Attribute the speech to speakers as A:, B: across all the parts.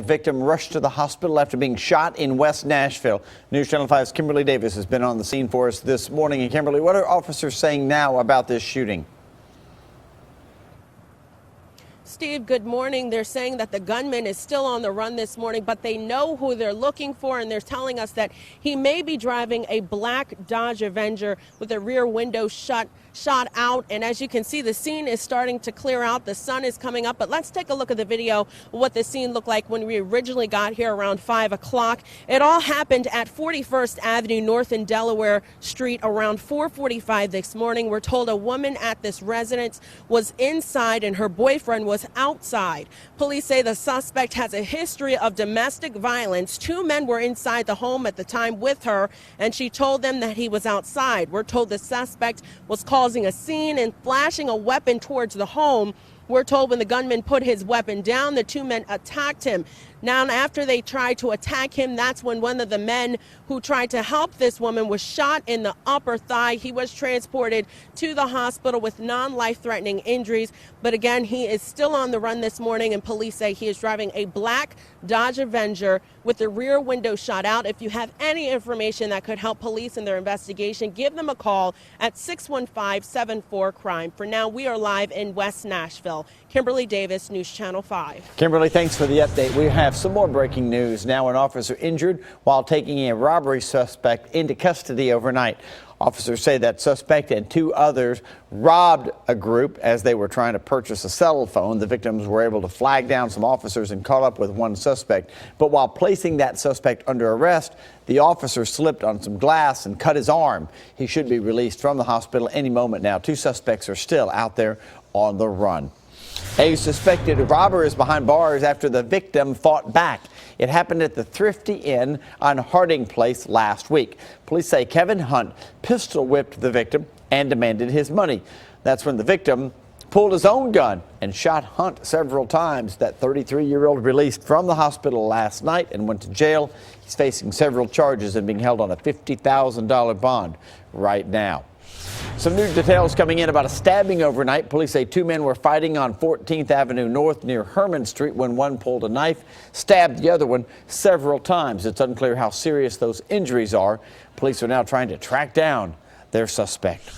A: victim rushed to the hospital after being shot in West Nashville. News Channel 5's Kimberly Davis has been on the scene for us this morning. And Kimberly, what are officers saying now about this shooting?
B: Steve, good morning. They're saying that the gunman is still on the run this morning, but they know who they're looking for, and they're telling us that he may be driving a black Dodge Avenger with the rear window shot out. And as you can see, the scene is starting to clear out. The sun is coming up, but let's take a look at the video of what the scene looked like when we originally got here around 5 o'clock. It all happened at 41st Avenue North and Delaware Street around 4:45 this morning. We're told a woman at this residence was inside and her boyfriend was outside. Police say the suspect has a history of domestic violence. 2 men were inside the home at the time with her, and she told them that he was outside. We're told the suspect was causing a scene and flashing a weapon towards the home. We're told when the gunman put his weapon down, the 2 men attacked him. Now, after they tried to attack him, that's when one of the men who tried to help this woman was shot in the upper thigh. He was transported to the hospital with non-life-threatening injuries. But again, he is still on the run this morning, and police say he is driving a black Dodge Avenger with the rear window shot out. If you have any information that could help police in their investigation, give them a call at 615-74-CRIME. For now, we are live in West Nashville. Kimberly Davis, News Channel 5.
A: Kimberly, thanks for the update. We have some more breaking news. Now, an officer injured while taking a robbery suspect into custody overnight. Officers say that suspect and 2 others robbed a group as they were trying to purchase a cell phone. The victims were able to flag down some officers and caught up with one suspect. But while placing that suspect under arrest, the officer slipped on some glass and cut his arm. He should be released from the hospital any moment now. 2 suspects are still out there on the run. A suspected robber is behind bars after the victim fought back. It happened at the Thrifty Inn on Harding Place last week. Police say Kevin Hunt pistol whipped the victim and demanded his money. That's when the victim pulled his own gun and shot Hunt several times. That 33-year-old released from the hospital last night and went to jail. He's facing several charges and being held on a $50,000 bond right now. Some new details coming in about a stabbing overnight. Police say 2 men were fighting on 14th Avenue North near Herman Street when one pulled a knife, stabbed the other one several times. It's unclear how serious those injuries are. Police are now trying to track down their suspect.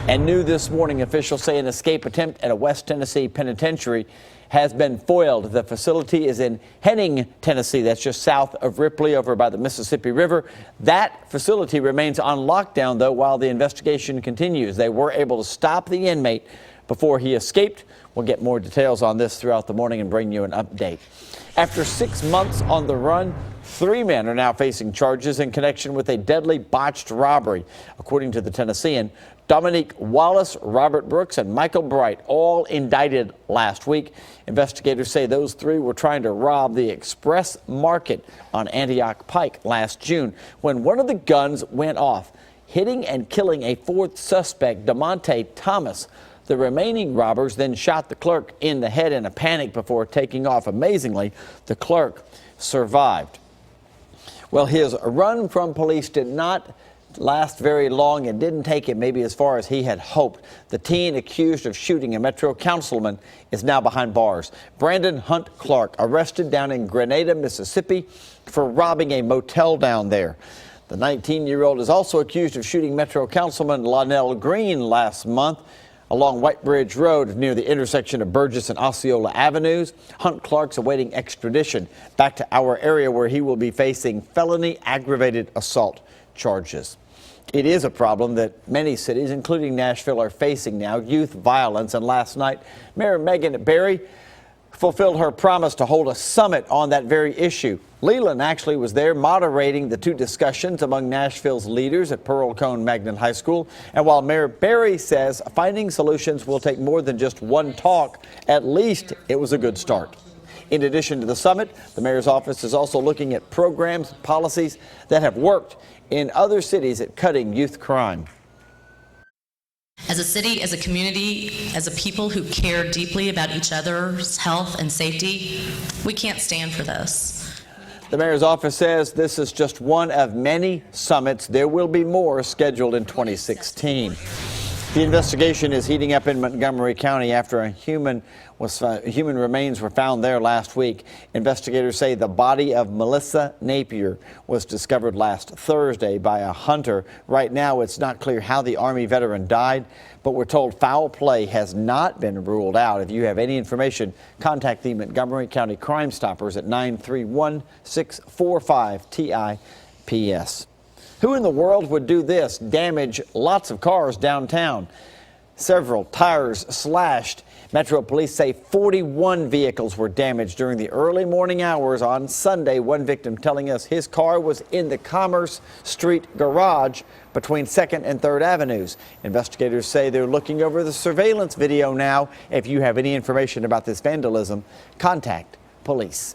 A: And new this morning, officials say an escape attempt at a West Tennessee penitentiary has been foiled. The facility is in Henning, Tennessee. That's just south of Ripley over by the Mississippi River. That facility remains on lockdown, though, while the investigation continues. They were able to stop the inmate before he escaped. We'll get more details on this throughout the morning and bring you an update. After 6 months on the run, 3 men are now facing charges in connection with a deadly botched robbery. According to the Tennessean, Dominique Wallace, Robert Brooks, and Michael Bright, all indicted last week. Investigators say those 3 were trying to rob the Express Market on Antioch Pike last June when one of the guns went off, hitting and killing a 4th suspect, DeMonte Thomas. The remaining robbers then shot the clerk in the head in a panic before taking off. Amazingly, the clerk survived. Well, his run from police did not last very long and didn't take it maybe as far as he had hoped. The teen accused of shooting a Metro councilman is now behind bars. Brandon Hunt Clark arrested down in Grenada, Mississippi for robbing a motel down there. The 19-year-old is also accused of shooting Metro councilman Lonnell Green last month along White Bridge Road near the intersection of Burgess and Osceola Avenues. Hunt Clark's awaiting extradition back to our area where he will be facing felony aggravated assault charges. It is a problem that many cities, including Nashville, are facing now, youth violence. And last night, Mayor Megan Barry fulfilled her promise to hold a summit on that very issue. Leland actually was there moderating the 2 discussions among Nashville's leaders at Pearl Cone Magnet High School. And while Mayor Barry says finding solutions will take more than just one talk, at least it was a good start. In addition to the summit, the mayor's office is also looking at programs and policies that have worked in other cities at cutting youth crime.
C: As a city, as a community, as a people who care deeply about each other's health and safety, we can't stand for this.
A: The mayor's office says this is just one of many summits. There will be more scheduled in 2016. The investigation is heating up in Montgomery County after human remains were found there last week. Investigators say the body of Melissa Napier was discovered last Thursday by a hunter. Right now, it's not clear how the Army veteran died, but we're told foul play has not been ruled out. If you have any information, contact the Montgomery County Crime Stoppers at 931-645-TIPS. Who in the world would do this? Damage lots of cars downtown. Several tires slashed. Metro Police say 41 vehicles were damaged during the early morning hours on Sunday. One victim telling us his car was in the Commerce Street garage between 2nd and 3rd Avenues. Investigators say they're looking over the surveillance video now. If you have any information about this vandalism, contact police.